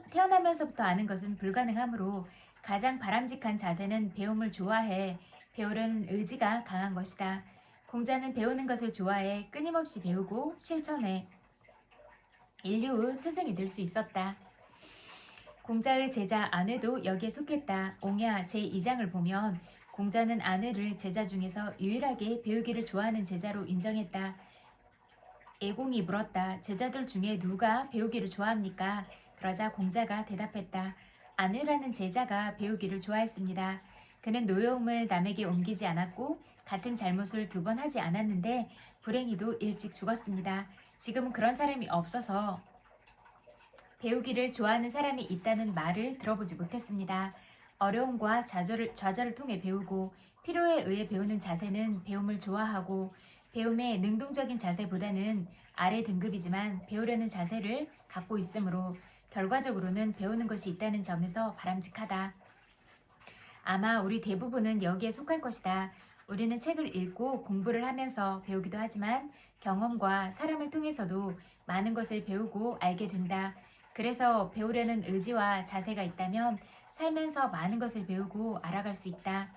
태어나면서부터 아는 것은 불가능하므로 가장 바람직한 자세는 배움을 좋아해 배우려는 의지가 강한 것이다. 공자는 배우는 것을 좋아해 끊임없이 배우고 실천해 인류의 스승이 될 수 있었다. 공자의 제자 안회도 여기에 속했다. 옹야 제2장을 보면 공자는 안회를 제자 중에서 유일하게 배우기를 좋아하는 제자로 인정했다. 애공이 물었다. 제자들 중에 누가 배우기를 좋아합니까? 그러자 공자가 대답했다. 안회라는 제자가 배우기를 좋아했습니다. 그는 노여움을 남에게 옮기지 않았고 같은 잘못을 2번 하지 않았는데 불행히도 일찍 죽었습니다. 지금은 그런 사람이 없어서 배우기를 좋아하는 사람이 있다는 말을 들어보지 못했습니다. 어려움과 좌절을 통해 배우고 필요에 의해 배우는 자세는 배움을 좋아하고 배움의 능동적인 자세보다는 아래 등급이지만 배우려는 자세를 갖고 있으므로 결과적으로는 배우는 것이 있다는 점에서 바람직하다. 아마 우리 대부분은 여기에 속할 것이다. 우리는 책을 읽고 공부를 하면서 배우기도 하지만 경험과 사람을 통해서도 많은 것을 배우고 알게 된다. 그래서 배우려는 의지와 자세가 있다면 살면서 많은 것을 배우고 알아갈 수 있다.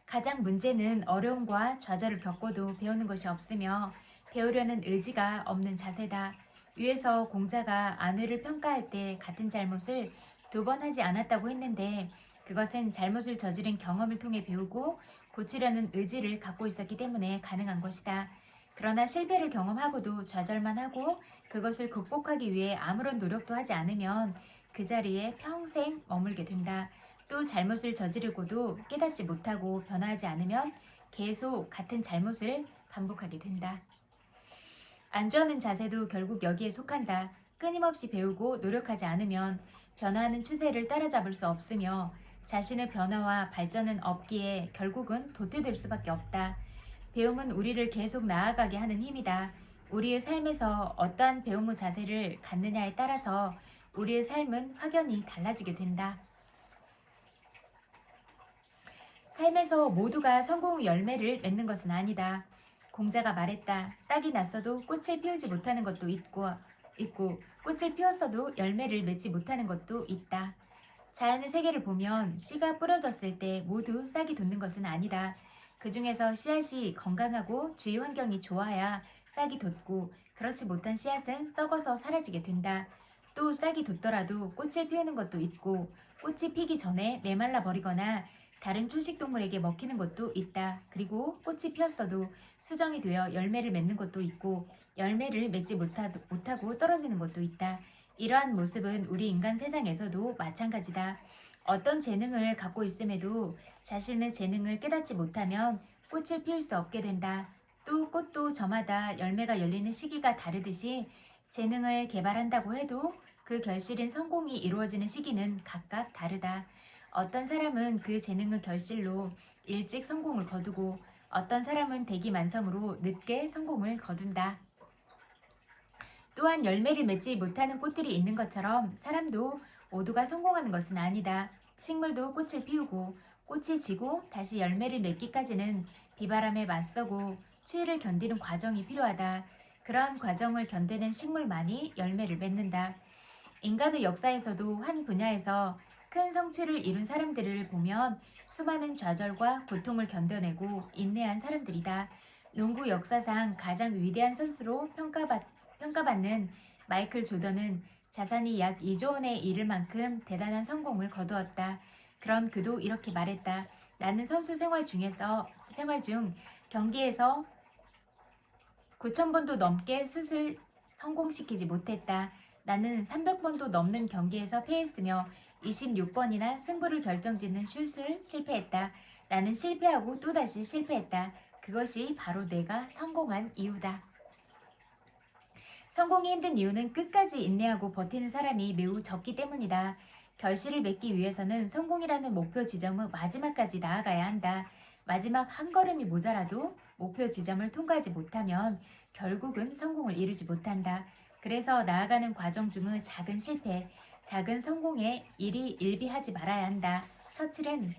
가장 문제는 어려움과 좌절을 겪고도 배우는 것이 없으며 배우려는 의지가 없는 자세다. 위에서 공자가 안회를 평가할 때 같은 잘못을 2번 하지 않았다고 했는데 그것은 잘못을 저지른 경험을 통해 배우고 고치려는 의지를 갖고 있었기 때문에 가능한 것이다. 그러나 실패를 경험하고도 좌절만 하고 그것을 극복하기 위해 아무런 노력도 하지 않으면 그 자리에 평생 머물게 된다. 또 잘못을 저지르고도 깨닫지 못하고 변화하지 않으면 계속 같은 잘못을 반복하게 된다. 안주하는 자세도 결국 여기에 속한다. 끊임없이 배우고 노력하지 않으면 변화하는 추세를 따라잡을 수 없으며 자신의 변화와 발전은 없기에 결국은 도태될 수밖에 없다. 배움은 우리를 계속 나아가게 하는 힘이다. 우리의 삶에서 어떠한 배움 후 자세를 갖느냐에 따라서 우리의 삶은 확연히 달라지게 된다. 삶에서 모두가 성공의 열매를 맺는 것은 아니다. 공자가 말했다. 싹이 났어도 꽃을 피우지 못하는 것도 있고 꽃을 피웠어도 열매를 맺지 못하는 것도 있다. 자연의 세계를 보면 씨가 뿌려졌을 때 모두 싹이 돋는 것은 아니다. 그 중에서 씨앗이 건강하고 주위 환경이 좋아야 싹이 돋고 그렇지 못한 씨앗은 썩어서 사라지게 된다. 또 싹이 돋더라도 꽃을 피우는 것도 있고 꽃이 피기 전에 메말라 버리거나 다른 초식동물에게 먹히는 것도 있다. 그리고 꽃이 피었어도 수정이 되어 열매를 맺는 것도 있고 열매를 맺지 못하고 떨어지는 것도 있다. 이러한 모습은 우리 인간 세상에서도 마찬가지다. 어떤 재능을 갖고 있음에도 자신의 재능을 깨닫지 못하면 꽃을 피울 수 없게 된다. 또 꽃도 저마다 열매가 열리는 시기가 다르듯이 재능을 개발한다고 해도 그 결실인 성공이 이루어지는 시기는 각각 다르다. 어떤 사람은 그 재능의 결실로 일찍 성공을 거두고 어떤 사람은 대기만성으로 늦게 성공을 거둔다. 또한 열매를 맺지 못하는 꽃들이 있는 것처럼 사람도 모두가 성공하는 것은 아니다. 식물도 꽃을 피우고 꽃이 지고 다시 열매를 맺기까지는 비바람에 맞서고 추위를 견디는 과정이 필요하다. 그러한 과정을 견디는 식물만이 열매를 맺는다. 인간의 역사에서도 한 분야에서 큰 성취를 이룬 사람들을 보면 수많은 좌절과 고통을 견뎌내고 인내한 사람들이다. 농구 역사상 가장 위대한 선수로 평가받는 마이클 조던은 자산이 약 2조 원에 이를 만큼 대단한 성공을 거두었다. 그런 그도 이렇게 말했다. 나는 선수 생활 중 경기에서 9,000번도 넘게 슛을 성공시키지 못했다. 나는 300번도 넘는 경기에서 패했으며 26번이나 승부를 결정짓는 슛을 실패했다. 나는 실패하고 또다시 실패했다. 그것이 바로 내가 성공한 이유다. 성공이 힘든 이유는 끝까지 인내하고 버티는 사람이 매우 적기 때문이다. 결실을 맺기 위해서는 성공이라는 목표 지점의 마지막까지 나아가야 한다. 마지막 한 걸음이 모자라도 목표 지점을 통과하지 못하면 결국은 성공을 이루지 못한다. 그래서 나아가는 과정 중의 작은 실패, 작은 성공에 일비하지 말아야 한다. 처칠은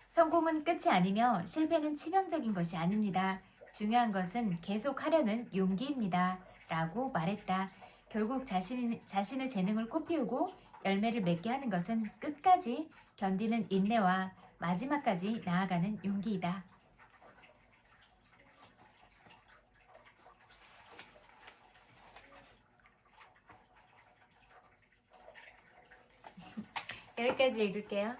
성공은 끝이 아니며 실패는 치명적인 것이 아닙니다. 중요한 것은 계속하려는 용기입니다. 라고 말했다. 결국 자신의 재능을 꽃피우고 열매를 맺게 하는 것은 끝까지 견디는 인내와 마지막까지 나아가는 용기이다. 여기까지 읽을게요.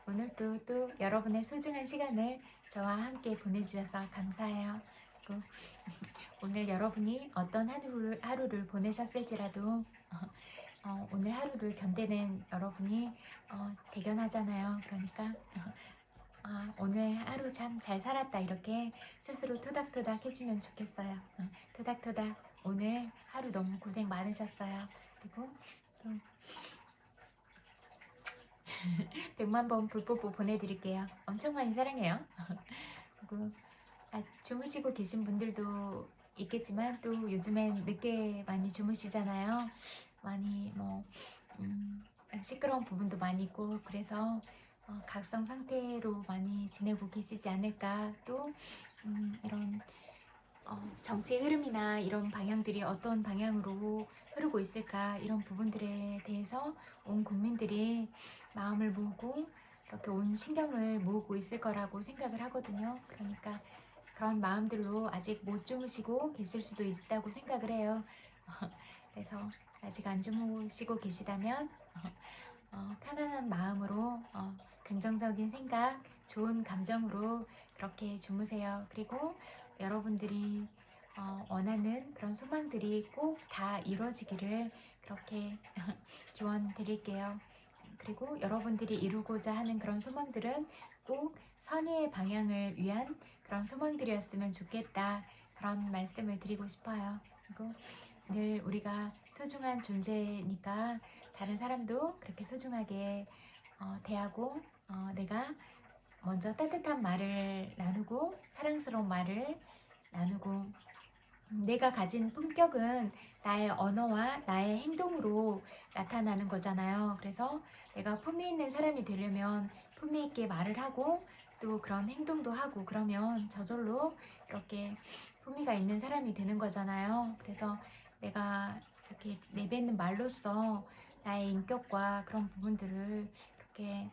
오늘도 또 여러분의 소중한 시간을 저와 함께 보내주셔서 감사해요. 그리고 오늘 여러분이 어떤 하루를 보내셨을지라도 오늘 하루를 견디는 여러분이 대견하잖아요. 그러니까 오늘 하루 참 잘 살았다 이렇게 스스로 토닥토닥 해주면 좋겠어요. 토닥토닥 오늘 하루 너무 고생 많으셨어요. 그리고 또 100만 번 불뽀뽀 보내드릴게요. 엄청 많이 사랑해요. 그리고 주무시고 계신 분들도 있겠지만 또 요즘엔 늦게 많이 주무시잖아요. 많이 시끄러운 부분도 많이 있고 그래서 각성 상태로 많이 지내고 계시지 않을까. 또 이런 정치의 흐름이나 이런 방향들이 어떤 방향으로 흐르고 있을까 이런 부분들에 대해서 온 국민들이 마음을 모으고 이렇게 온 신경을 모으고 있을 거라고 생각을 하거든요. 그러니까 그런 마음들로 아직 못 주무시고 계실 수도 있다고 생각을 해요. 그래서 아직 안 주무시고 계시다면 편안한 마음으로 긍정적인 생각, 좋은 감정으로 그렇게 주무세요. 그리고 여러분들이 원하는 그런 소망들이 꼭 다 이루어지기를 그렇게 기원 드릴게요. 그리고 여러분들이 이루고자 하는 그런 소망들은 꼭 선의의 방향을 위한 그런 소망들이었으면 좋겠다. 그런 말씀을 드리고 싶어요. 그리고 늘 우리가 소중한 존재니까 다른 사람도 그렇게 소중하게 대하고 내가 먼저 따뜻한 말을 나누고 사랑스러운 말을 나누고 내가 가진 품격은 나의 언어와 나의 행동으로 나타나는 거잖아요. 그래서 내가 품위 있는 사람이 되려면 품위 있게 말을 하고 또 그런 행동도 하고 그러면 저절로 이렇게 품위가 있는 사람이 되는 거잖아요. 그래서 내가 이렇게 내뱉는 말로써 나의 인격과 그런 부분들을 이렇게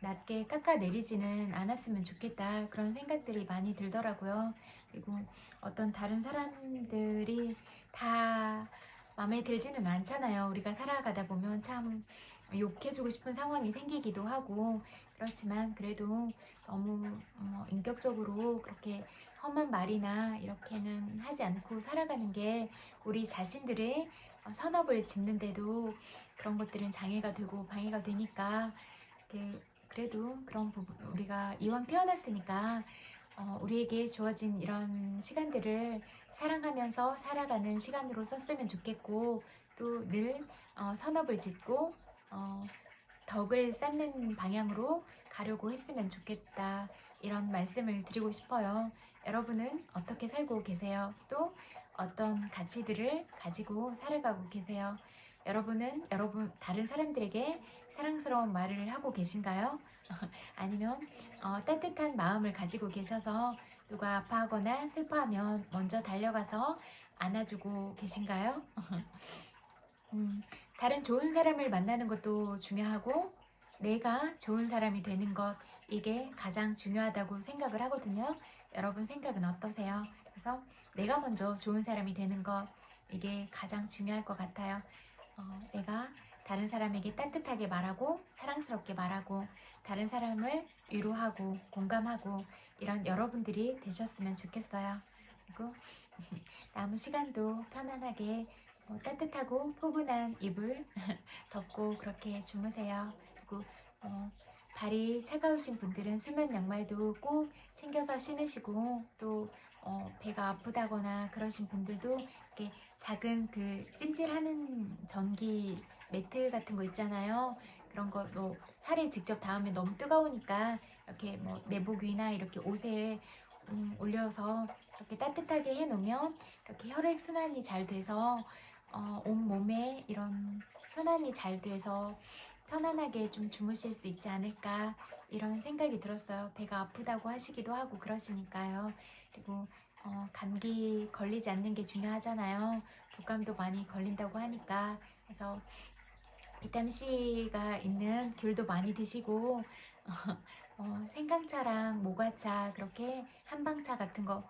낮게 깎아내리지는 않았으면 좋겠다. 그런 생각들이 많이 들더라고요. 그리고 어떤 다른 사람들이 다 마음에 들지는 않잖아요. 우리가 살아가다 보면 참 욕해주고 싶은 상황이 생기기도 하고 그렇지만 그래도 너무 인격적으로 그렇게 험한 말이나 이렇게는 하지 않고 살아가는 게 우리 자신들의 선업을 짓는데도 그런 것들은 장애가 되고 방해가 되니까 그래도 그런 부분 우리가 이왕 태어났으니까 우리에게 주어진 이런 시간들을 사랑하면서 살아가는 시간으로 썼으면 좋겠고 또 늘 선업을 짓고 덕을 쌓는 방향으로 가려고 했으면 좋겠다. 이런 말씀을 드리고 싶어요. 여러분은 어떻게 살고 계세요? 또 어떤 가치들을 가지고 살아가고 계세요? 여러분은 다른 사람들에게 사랑스러운 말을 하고 계신가요? 아니면 따뜻한 마음을 가지고 계셔서 누가 아파하거나 슬퍼하면 먼저 달려가서 안아주고 계신가요? 다른 좋은 사람을 만나는 것도 중요하고 내가 좋은 사람이 되는 것, 이게 가장 중요하다고 생각을 하거든요. 여러분 생각은 어떠세요? 그래서 내가 먼저 좋은 사람이 되는 것, 이게 가장 중요할 것 같아요. 내가 다른 사람에게 따뜻하게 말하고 사랑스럽게 말하고 다른 사람을 위로하고 공감하고 이런 여러분들이 되셨으면 좋겠어요. 그리고 남은 시간도 편안하게 따뜻하고 포근한 이불 덮고 그렇게 주무세요. 그리고 발이 차가우신 분들은 수면 양말도 꼭 챙겨서 신으시고 또 배가 아프다거나 그러신 분들도 이렇게 작은 그 찜질하는 전기 매트 같은 거 있잖아요. 그런 거 살에 직접 닿으면 너무 뜨거우니까 이렇게 뭐 내복 위나 이렇게 옷에 올려서 이렇게 따뜻하게 해놓으면 이렇게 혈액 순환이 잘 돼서 온 몸에 이런 순환이 잘 돼서 편안하게 좀 주무실 수 있지 않을까 이런 생각이 들었어요. 배가 아프다고 하시기도 하고 그러시니까요. 그리고 감기 걸리지 않는 게 중요하잖아요. 독감도 많이 걸린다고 하니까. 그래서 비타민C가 있는 귤도 많이 드시고 생강차랑 모과차 그렇게 한방차 같은 거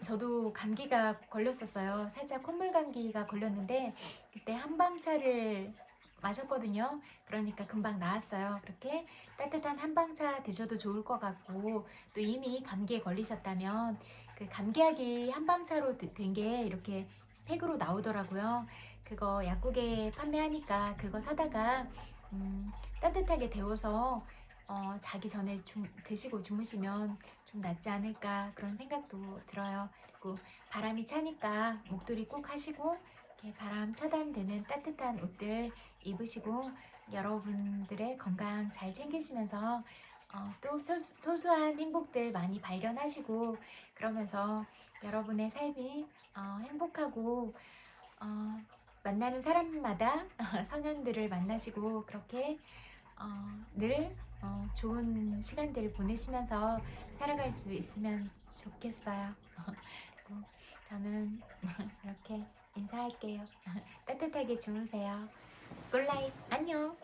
저도 감기가 걸렸었어요. 살짝 콧물 감기가 걸렸는데 그때 한방차를 마셨거든요. 그러니까 금방 나았어요. 그렇게 따뜻한 한방차 드셔도 좋을 것 같고 또 이미 감기에 걸리셨다면 그 감기약이 한방차로 된 게 이렇게 팩으로 나오더라고요. 그거 약국에 판매하니까 그거 사다가 따뜻하게 데워서 자기 전에 드시고 주무시면 좀 낫지 않을까 그런 생각도 들어요. 그리고 바람이 차니까 목도리 꼭 하시고 이렇게 바람 차단되는 따뜻한 옷들 입으시고 여러분들의 건강 잘 챙기시면서 또 소소한 행복들 많이 발견하시고 그러면서 여러분의 삶이 행복하고 만나는 사람마다 선현들을 만나시고 그렇게 늘 좋은 시간들을 보내시면서 살아갈 수 있으면 좋겠어요. 그리고 저는 이렇게 인사할게요. 따뜻하게 주무세요. 굿나잇. 안녕.